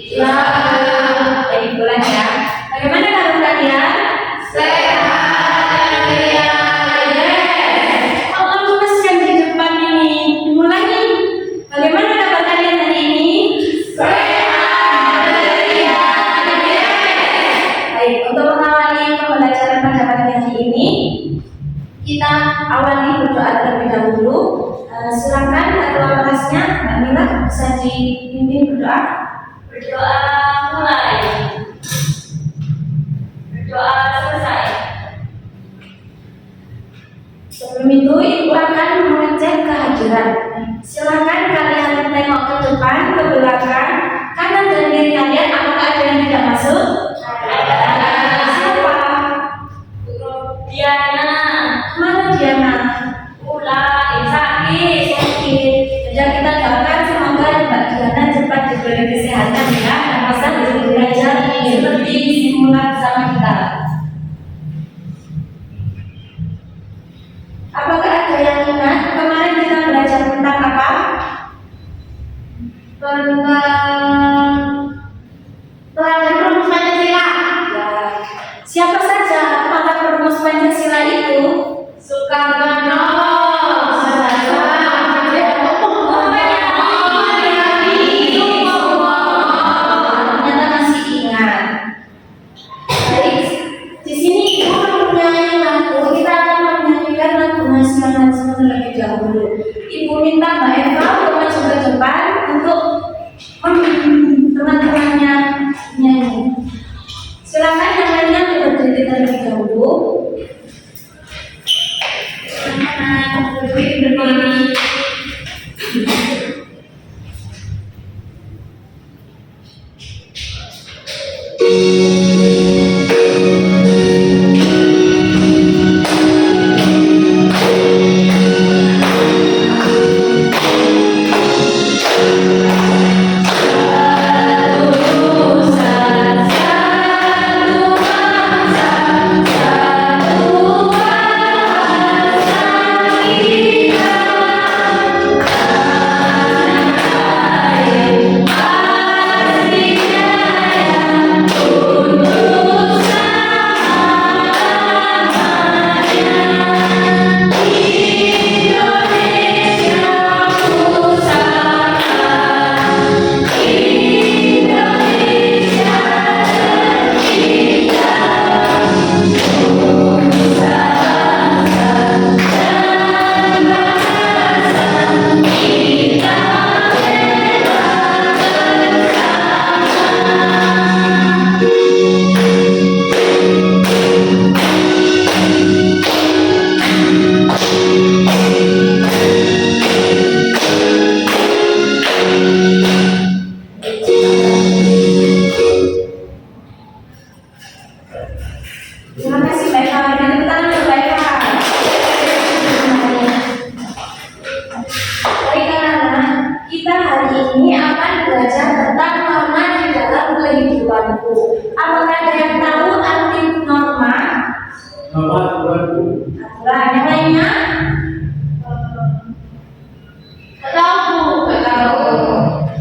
Islam. Jadi bulan ya. Bagaimana kalau kalian? Sehat ya. Allah tuliskan di depan ini. Ulangi. Bagaimana kabar kalian hari ini? Sehat ya. Baik, untuk mengawali pembelajaran pada pagi hari ini, kita awali berdoa terlebih dahulu. Silakan ketua kelasnya Mbak Mila bisa dipimpin berdoa. Berdoa mulai. Berdoa selesai. Sebelum itu, Ibu akan mengecek kehadiran. Silakan kalian tengok ke depan, ke belakang, kanan dan kiri kalian. Apakah ada yang tidak masuk? Ada. Siapa? Diana. Mana Diana? Sakit. Dan kita doakan semoga Mbak Diana cepat diberi kesehatan ya, dan masa bisa belajar seperti simulan sama kita. Apakah ada yang ingat kemarin kita belajar tentang apa? Tentang pelajaran rumus Pancasila. Ya. Siapa saja pakar rumus Pancasila itu? Soekarno. Ternyata masih ingat. Baik, di sini Ibu menyanyi lagu. Kita akan menyanyikan lagu nasionalisme terlebih dahulu. Ibu minta Mbak Eva untuk maju ke depan untuk teman-temannya nyanyi. Silakan yang lainnya berdiri terlebih dahulu. Berdiri berdiri. Terima kasih Mbak Eva. Berikan tepuk tangan untuk Mbak Eva. Baik anak-anak, kita hari ini akan belajar tentang norma di dalam kehidupanku. Apakah ada yang tahu arti norma? Aturan. Yang lainnya? Tahu.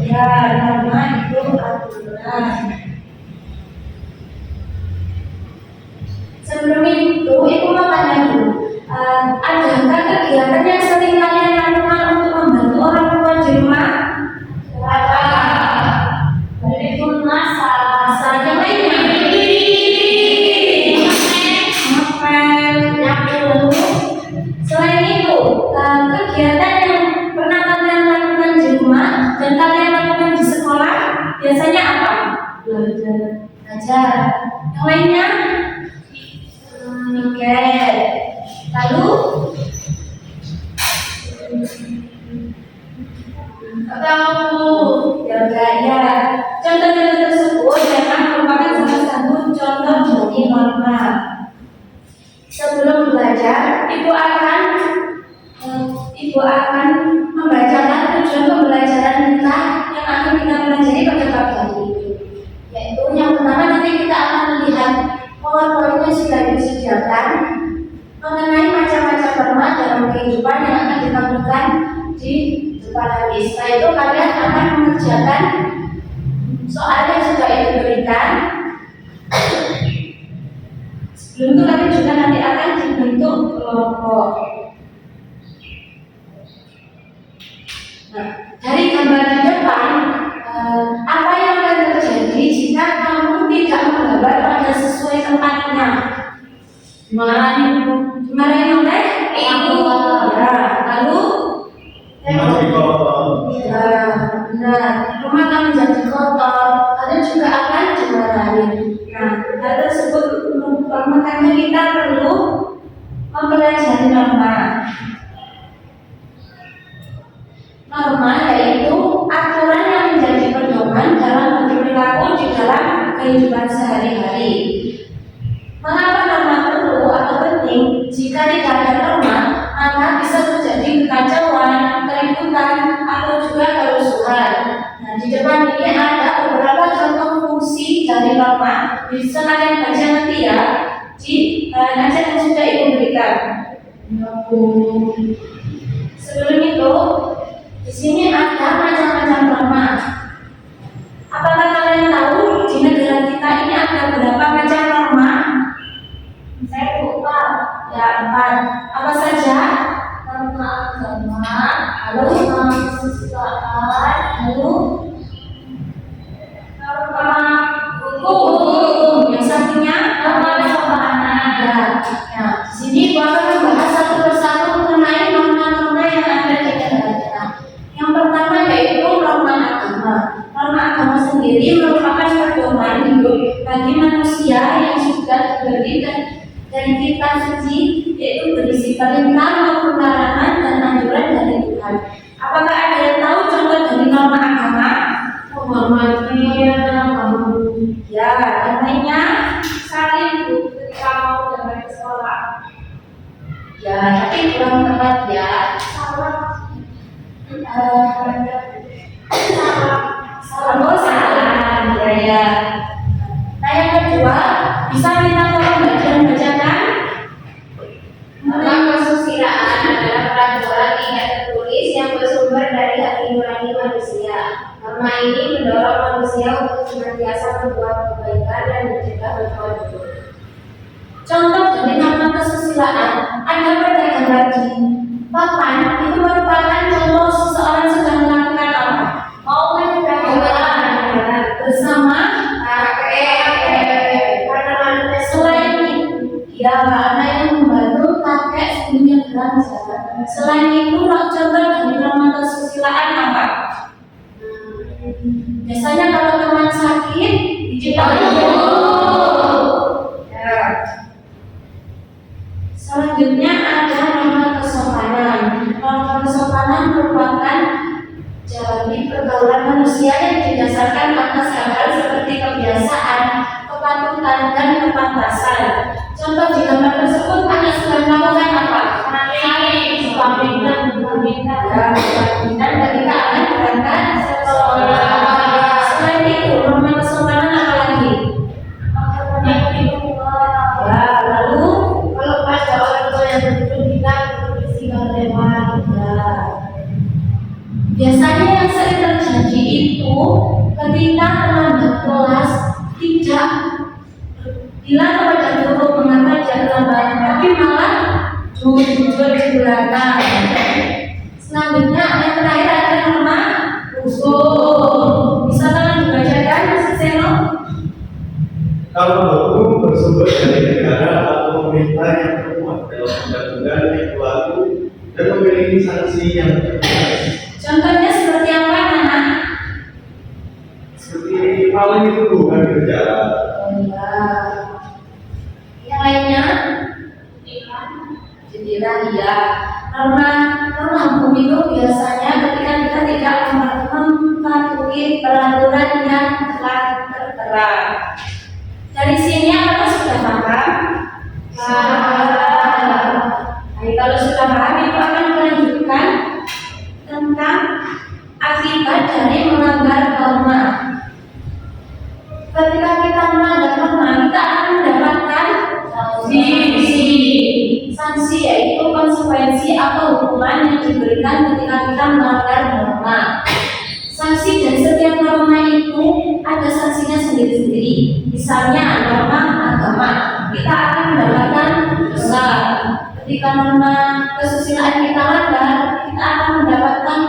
Ya, norma itu aturan. Sebelum itu, Ibu mau tanya dulu, adakah kegiatan yang sering kalian lakukan untuk membantu orang tua di rumah? Berikut masak. Yang lainnya? Ngepel, nyapu. Selain itu, kegiatan yang pernah kalian lakukan di rumah dan kalian lakukan di sekolah biasanya apa? Belajar. Yang lainnya? Oke. Lalu? Tahu. Ya. Contoh-contoh tersebut memang merupakan salah satu contoh dari norma. Sebelum belajar, Ibu akan membacakan tujuan pembelajaran kita yang akan kita pelajari pada pagi hari ini. Yaitu yang pertama nanti kita akan melihat PowerPoint-nya sudah disediakan mengenai macam-macam norma dalam kehidupan yang akan dilakukan di depan hari. Setelah itu kalian akan mengerjakan soalnya juga itu berikan. Sebelum itu kami juga nanti akan dibentuk kelompok. Nah, dari gambar di depan, apa yang akan terjadi jika kamu tidak menggambar pada sesuai tempatnya? Dimarahin oleh ibu. Ya, lalu ya, benar. Rumah akan menjadi kotor, lalu juga akan dimarahin. Nah, hal tersebut makanya kita perlu mempelajari norma. Norma yaitu aturan yang menjadi pedoman dalam berperilaku di dalam kehidupan sehari-hari. Mengapa norma perlu atau penting? Jika tidak ada norma, maka bisa terjadi kekacauan, keributan, atau juga kerusuhan. Nah, di depan ini ada beberapa contoh fungsi dari norma. Bisa kalian baca nanti ya di nasihat yang sudah ibu berikan. Sebelum itu, di sini ada macam-macam norma. Apakah kalian tahu di negara kita ini ada berapa macam norma? Saya lupa. Ya, 4. Apa saja? Norma agama, Lalu, norma kesusilaan, lalu norma hukum. Yang satunya norma kesopanan. ya. Nah, di sini gua akan membahas satu persatu mengenai norma-norma yang ada di negara kita. Yang pertama yaitu norma agama. Norma agama sendiri merupakan pedoman hidup bagi manusia yang sudah diberi dari kitab suci, yaitu berisi perintah maupun larangan dan anjuran dari Tuhan. Apakah ada yang tahu contoh dari norma agama? Menghormati kamu. Ya, yang lainnya. Saling bu ketika mau berangkat ke sekolah. Ya, tapi kurang tepat ya. Salam. Salam. Ya. Nah, yang kedua, bisa minta tolong bacakan. Norma kesusilaan adalah peraturan tidak tertulis yang bersumber dari hati nurani manusia. Norma ini mendorong manusia untuk senantiasa berbuat kebaikan dan mencegah berbuat buruk. Contoh dari norma kesusilaan ada pada gambar di papan. Itu merupakan contoh seseorang sedang melakukan apa? Mau menjaga Bersama. Selain itu, ya ada yang membantu kakek sebelumnya berjalan. Selain itu, contoh dari norma kesusilaan apa? Biasanya kalau teman sakit, ya. Selanjutnya ada norma kesopanan. Norma kesopanan merupakan jalani pergaulan manusia yang didasarkan atas hal-hal seperti kebiasaan, kepatutan, dan kepantasan. Contoh di gambar tersebut anak sedang melakukan apa? Dan ketika anak berangkat sekolah. Selain itu, norma kesopanan apa lagi? Ya, lalu Kalau ada orang tua yang berduduk kita bersikap lebar. ya. Biasanya yang sering terjadi itu ketika teman kelas tidak bilang kepada guru mengapa dia terlambat, tapi malah jujur di belakang. Selanjutnya yang terakhir ada norma hukum. Bisa tolong dibacakan, Mas Seno? Kalau hukum bersumber dari negara atau pemerintah yang termuat dalam undang-undang yang berlaku dan memiliki sanksi yang tegas. Contohnya seperti apa, Nana? Seperti paling itu bukan kerja. Ya. Yang lainnya? Jendela, ya. Norma hukum itu biasanya ketika kita tidak mematuhi peraturan yang telah tertera. Dari sini apakah sudah paham? Nah, kalau sudah paham itu akan melanjutkan tentang akibat dari melanggar norma. Ketika kita melanggar norma, kita akan mendapatkan sanksi, yaitu konsekuensi atau hukuman yang diberikan ketika kita melanggar norma. Sanksi dari setiap norma itu ada Misalnya norma agama, kita akan mendapatkan dosa. Ketika norma kesusilaan kita langgar, kita akan mendapatkan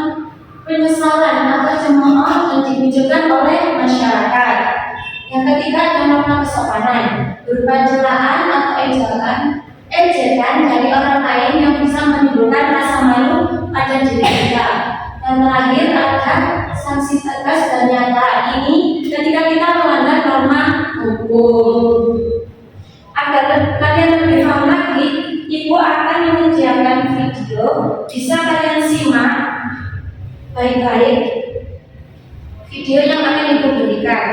penyesalan atau cemooh dan dibujukan oleh masyarakat. Yang ketiga ada norma kesopanan, berupa celaan atau ejekan dari orang lain yang bisa menimbulkan rasa malu pada diri kita. Dan terakhir ada sanksi tegas dan nyata, ini ketika kita melanggar norma hukum. Agar kalian lebih paham lagi, Ibu akan menyediakan video, bisa kalian simak baik-baik video yang akan Ibu berikan.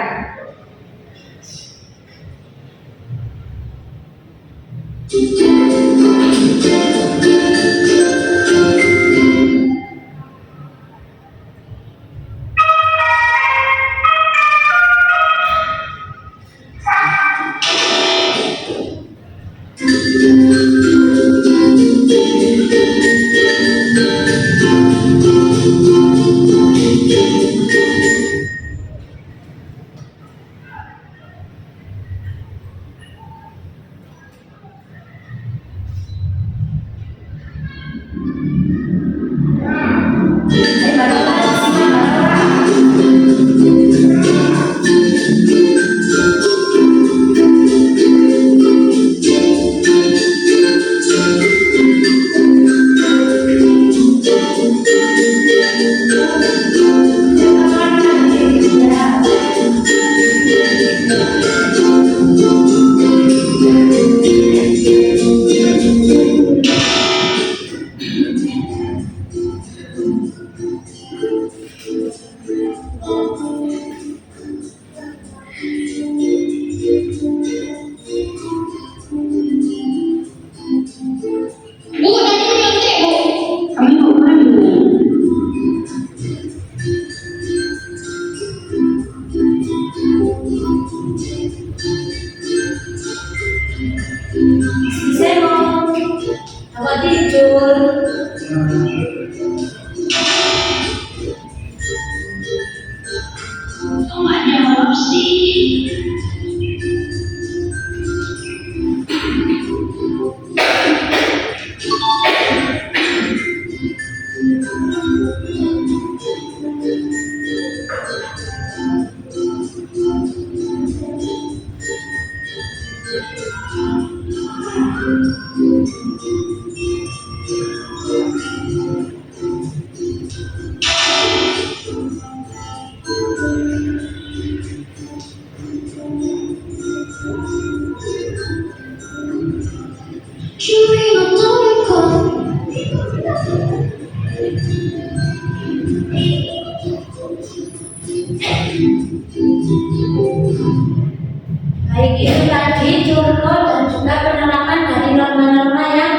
Baik, itu tadi contoh dan juga penerapan dari norma-norma yang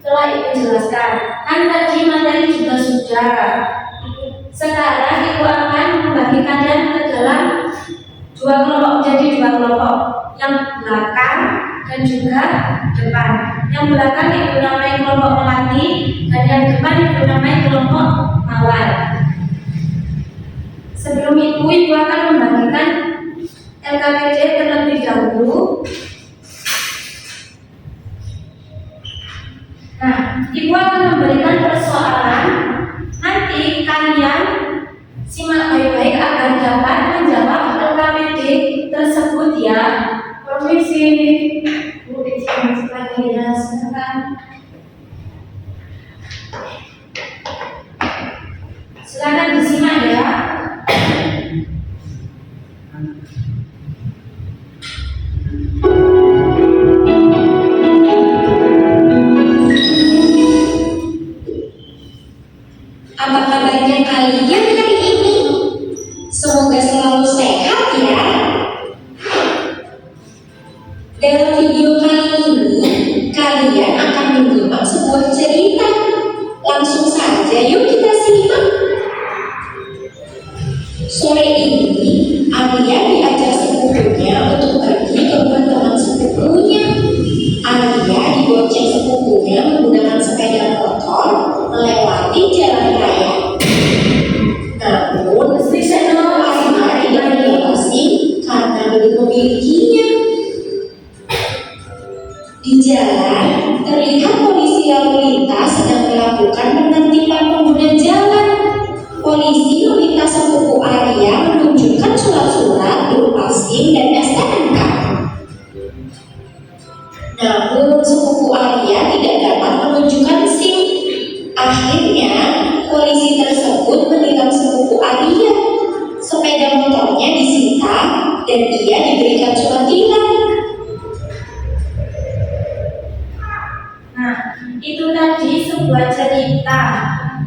telah Ibu jelaskan. Kan tadi materi juga sudah. Sekarang Ibu akan membagi kalian ke dalam dua kelompok, jadi dua kelompok, yang belakang dan juga depan. Yang belakang Ibu namai kelompok melati, dan yang depan Ibu namai kelompok mawar. Sebelum itu Ibu akan membagikan LKPD terlebih dahulu. Nah, Ibu akan memberikan persoalan. Nanti kalian simak baik-baik agar dapat menjawab LKPD tersebut ya. Permisi, Bu, izin lagi ya, silakan. Silakan disimak ya. Apa kabarnya kalian hari ini? Semoga selalu sehat ya. Dalam video kali ini, kalian akan menyimak sebuah cerita. Langsung saja yuk kita simak. Sore ini, Alia diajak sepupunya untuk pergi ke rumah teman SIM dan STNK. Namun sepupu Arya tidak dapat menunjukkan SIM. Akhirnya polisi tersebut menilang sepupu Arya. Sepeda motornya disita dan ia diberikan surat tilang. Nah, itu tadi sebuah cerita.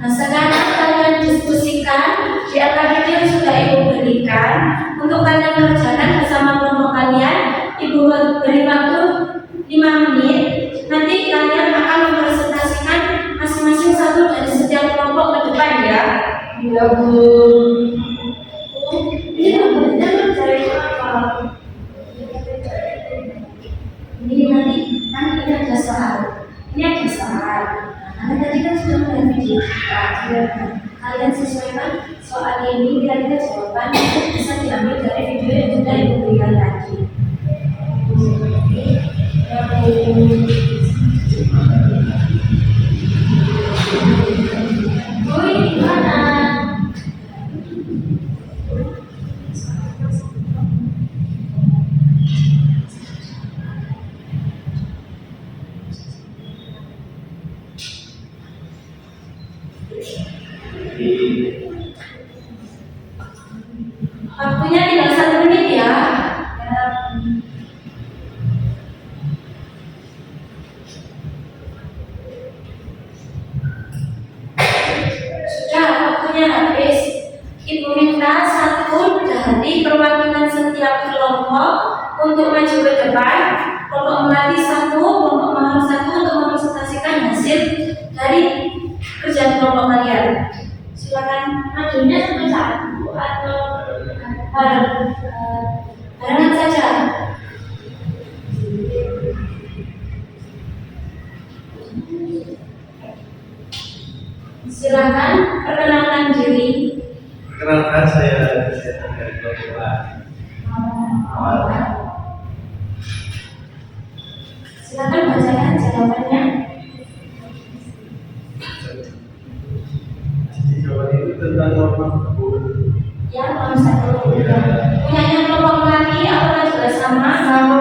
Nah, sekarang kalian diskusikan di akademi yang sudah Ibu berikan untuk kalian kerjakan bersama kelompok kalian. Ibu beri waktu 5 menit. Nanti kalian akan mempresentasikan masing-masing satu dari setiap kelompok ke depan ya. Ya Bu. Ini namanya mencari apa? Ini nanti ini ada soal. Ini ada soal. Nah, tadi kan sudah mulai video. Kalian sesuaikan soal ini kira-kira jawaban bisa diambil dari video yang sudah Ibu berikan tadi. Oh, ini gimana? Waktunya tinggal 1 menit ya. Sudah waktunya habis. Ibu minta satu dari perwakilan setiap kelompok untuk maju ke depan. Kelompok melati satu, kelompok mahal satu untuk mempresentasikan hasil dari kerja kelompok kalian. Silakan Majunya sampai 1 atau barengan saja. Silakan perkenalkan diri. Perkenalkan saya dari kelompok A. Silakan bacakan jawabannya. Jawaban itu tentang norma kebun. Ya, nomor 1. Punyanya kelompok lagi apakah juga sama? Sama.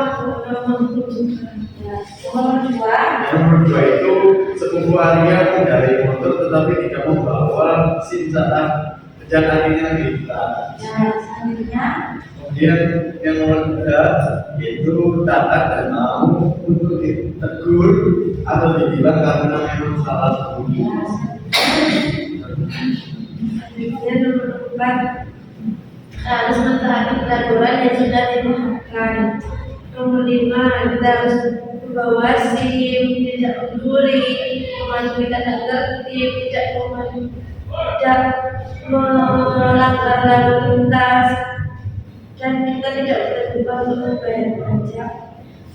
Ya. Nomor 2. Nomor 2 itu sepupu Arya mengendarai motor tetapi tidak membawa SIM saat kejadian kita. Ya, selanjutnya. Kemudian yang nomor 3 yaitu Tata dan mau untuk ditegur atau dibilang karena memang salah satu. Kemudian nomor 4. Harus mentaati peraturan yang sudah dimuatkan. Nomor 5, kita harus membawa SIM, tidak mencuri, memasuki tanda tertib, tidak melanggar lalu lintas, dan kita tidak boleh lupa untuk membayar pajak.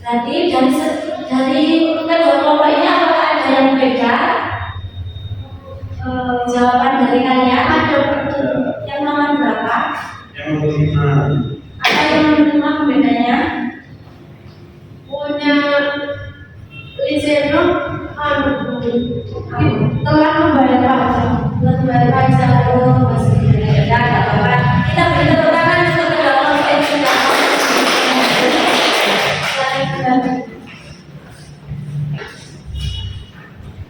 Tadi dari kedua kelompok ini apakah ada yang beda? Jawaban dari kalian ada yang nomor berapa? Yang nomor 5. Apa yang nomor 5 bedanya? Punya Liseno telah membayar pajak. Membayar pajak masih beda, nggak apa-apa. Kita beri tepuk tangan untuk kedua kelompok ini sudah.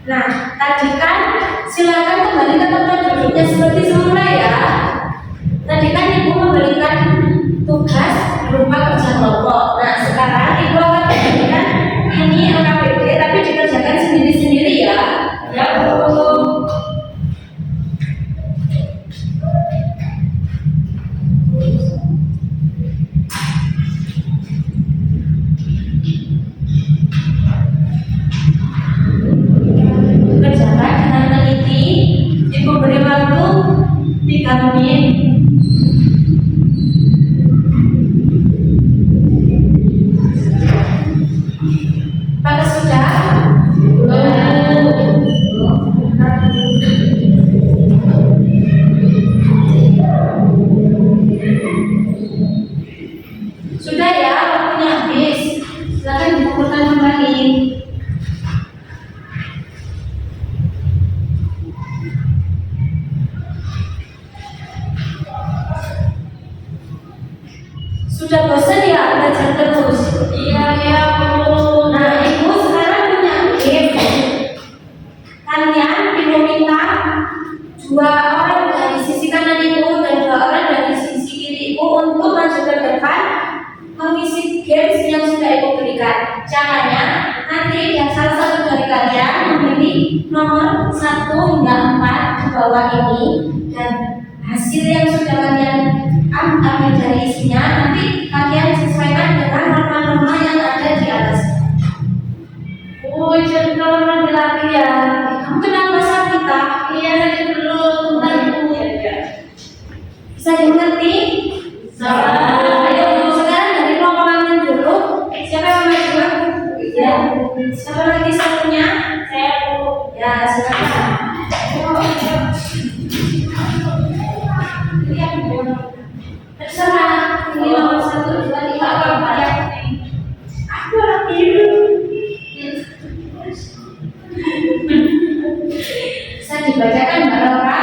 Nah, tadi kan silakan kembali ke tempat duduknya seperti semula ya. Tadi kan Ibu memberikan tugas berupa kerja kelompok. Nah, sekarang Ibu akan memberikan ini LKPD tapi dikerjakan sendiri-sendiri ya. Ya, Bu. Kerjakan dengan teliti. Ibu beri waktu 3 menit. Apakah sudah? Sudah ya, waktunya habis. Silakan dikumpulkan kembali. Sudah bosan ya belajar terus. Iya, iya, Bu. Nah, ibu sekarang punya game. Kalian ibu minta 2 orang dari sisi kanan ibu dan 2 orang dari sisi kiri ibu untuk maju ke depan mengisi games yang sudah ibu berikan. Caranya nanti yang salah satu dari kalian memilih nomor 1 hingga 4 di bawah ini dan hasil yang sudah kalian ambil dari isinya nanti kalian sesuaikan dengan norma-norma yang ada di atasnya. Bu, izin kalau nanti lagi ya. Kamu kenapa Sabita? Iya, saya dulu tentang Bu. Bisa dimengerti? Ayo sekarang dari kelompok dulu. Siapa yang maju? Ya. Siapa lagi satunya? Saya Bu. Ya, silakan. Terserah. Ini nomor 1, 2, 3, 4 ya. Aku orang biru. Bisa dibacakan Mbak Laura?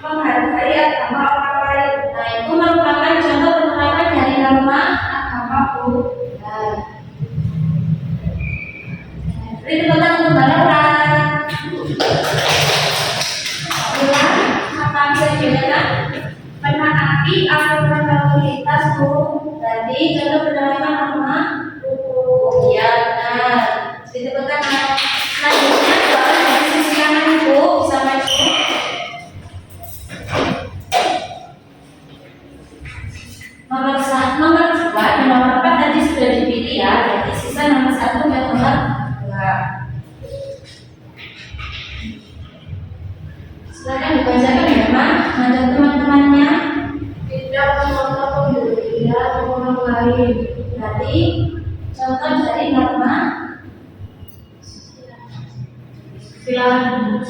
Menghargai agama orang lain. Nah, itu merupakan contoh penerapan dari norma agama Bu. Nah, beri tepuk tangan untuk Mbak Laura. Ulang, apa bisa dibedakan? Menaati aturan lalu lintas Bu. Berarti contoh penerapan norma hukum. Ya, benar. Beri tepuk tangan. Selanjutnya, 2 orang dari sisi kanan Ibu bisa maju. Nomor 2 dan nomor 4 tadi sudah dipilih ya. Jadi sisa nomor 1 dan nomor 2. Silakan dibacakan ya, Mak. Ngajak teman-temannya. Tidak mengontrol diri orang lain. Berarti contoh dari norma Silakan.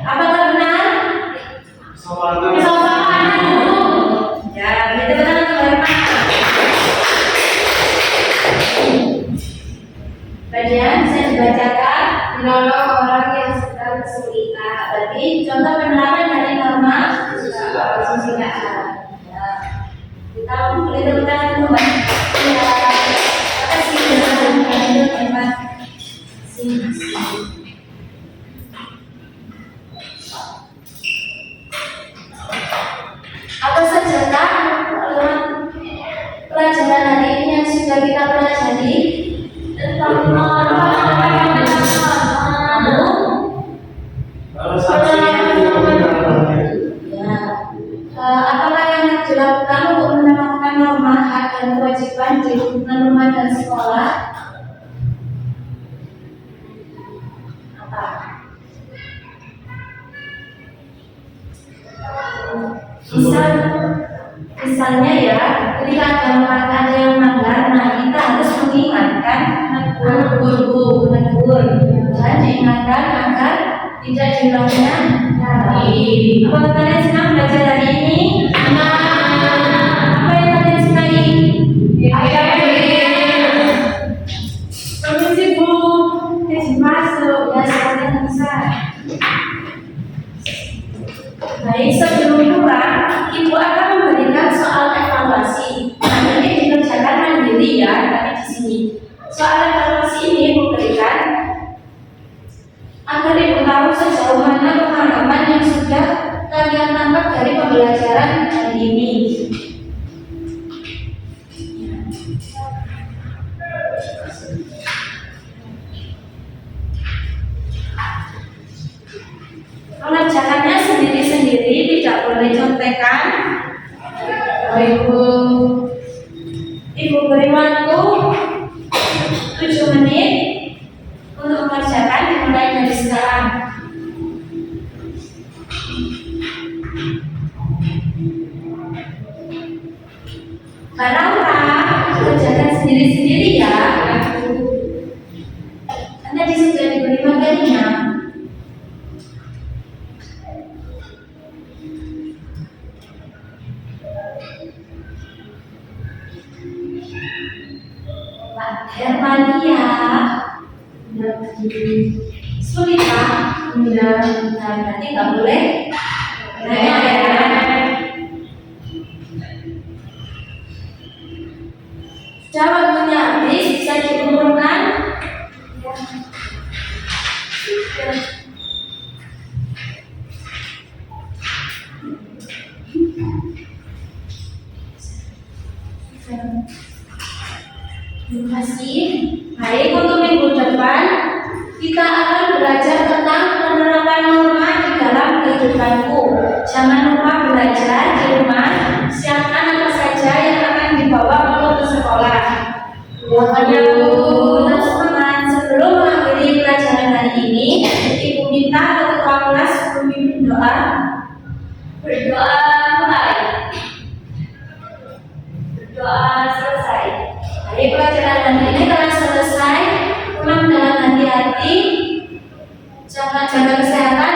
apakah benar? Kesopanan dulu. Ya, beri tepuk tangan untuk Bapak. Bagian bisa dibacakan Menolong orang yang sedang kesulitan. berarti contoh penerapan dari norma Kesulitan. Ya. Kita beri tepuk tangan untuk Mbak. Ya, terima kasih sudah lanjut Mbak. Sini. Apa saja Kak pelajaran hari ini yang sudah kita pelajari Tentang norma. Salah satu itu penerapannya. Ya, apakah yang dilakukan untuk menerapkan norma hak dan kewajiban di lingkungan rumah dan sekolah? Apa? Misalnya ya, ketika ada yang melanggar, nah kita harus mengingatkan, menegur, dan diingatkan agar tidak diulangnya lagi. Apakah kalian senang belajar hari ini? Apa yang kalian sukai? Permisi Bu. Masuk, ya silakan bisa. Baik, sebelum pulang, Ibu akan memberikan soal evaluasi. Nah, ini dikerjakan mandiri ya, tapi di sini. Soal evaluasi ini Ibu berikan agar Ibu tahu sejauh mana pengalaman yang sudah kalian tangkap dari pembelajaran hari ini. Mengerjakannya sendiri-sendiri, tidak boleh contekan. Ibu beri waktu 7 menit untuk mengerjakan, dimulai dari sekarang. Mbak Laura, kerjakan sendiri-sendiri ya. Tadi sudah diberi materinya. Mbak Hermania, sulit Pak? Nah, berarti nggak boleh. Nah, ya. Sudah waktunya habis, bisa diumumkan. Terima kasih. Baik, untuk minggu depan kita akan belajar tentang penerapan norma di dalam kehidupanku. Jangan lupa belajar di rumah. Siapkan apa saja yang akan dibawa untuk ke sekolah. Pokoknya tetap semangat. Sebelum mengakhiri pelajaran hari ini, Ibu minta ketua kelas memimpin doa. Berdoa mulai. Berdoa selesai. Hari pelajaran hari ini telah selesai. Pulang dengan hati-hati. Jaga kesehatan.